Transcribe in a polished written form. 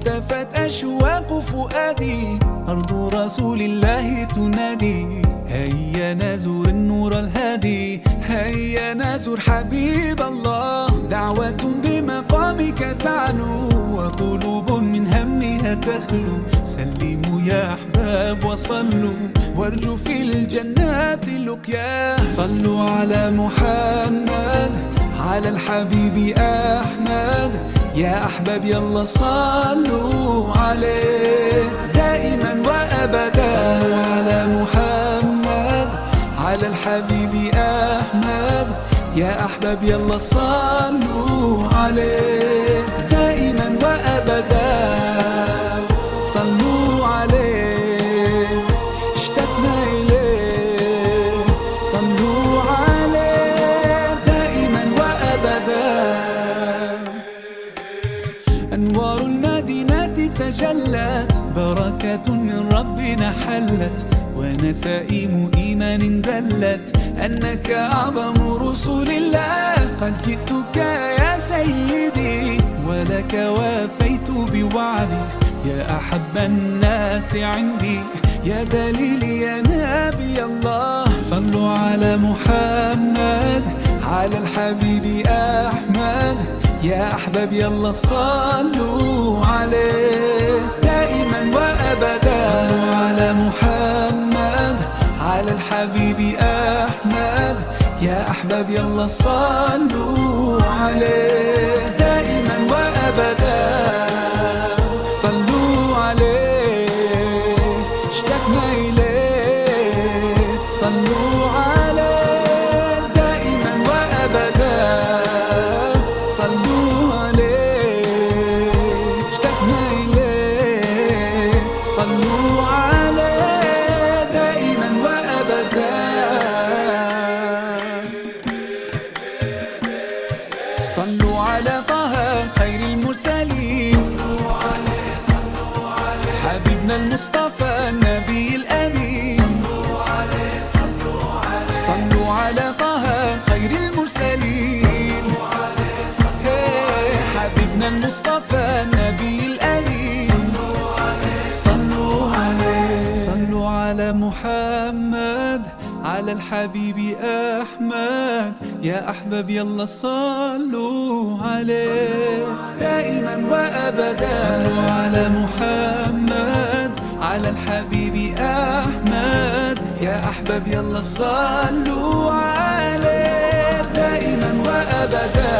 هتفت أشواق فؤادي، أرض رسول الله تنادي. هيا نزور النور الهادي، هيا نزور حبيب الله. دعوة بمقامك تعلو، وقلوب من همها تخلو. سلموا يا أحباب وصلوا، وارجوا في الجنات اللقيا. صلوا على محمد، على الحبيب أحمد. يا أحباب يلا صلوا عليه دائما وأبدا. صلوا على محمد، على الحبيب أحمد. يا أحباب يلا صلوا عليه دائما وأبدا. صلوا عليه اشتقنا إليه، صلوا عليه دائما وأبدا. أنوار المدينة تجلت، بركة من ربنا حلت. ونسائم إيمان دلت، أنك أعظم رسل الله. قد جئتك يا سيدي، ولك وافيت بوعدي. يا أحب الناس عندي، يا دليلي يا نبي الله. صلوا على محمد، على الحبيب أحمد. يا أحباب يلا صلوا عليه دائما وأبدا. صلوا على محمد، على الحبيب أحمد. يا أحباب يلا صلوا عليه دائما وأبدا. صلوا عليه اشتقنا إليه، صلوا عليه دائما وأبدا. صلوا عليه اشتقنا إليه، صلوا عليه دائما وأبدا. صلوا على طه خير المرسلين، حبيبنا المصطفى النبي الأمين. صلوا على طه خير المرسلين، حبيبنا المصطفى النبي الأمين. صلوا عليه. صلوا على محمد، على الحبيب أحمد. يا أحباب يلا صلوا عليه دائما وأبدا. صلوا على محمد، على الحبيب أحمد. يا أحباب يلا صلوا عليه دائما وأبدا.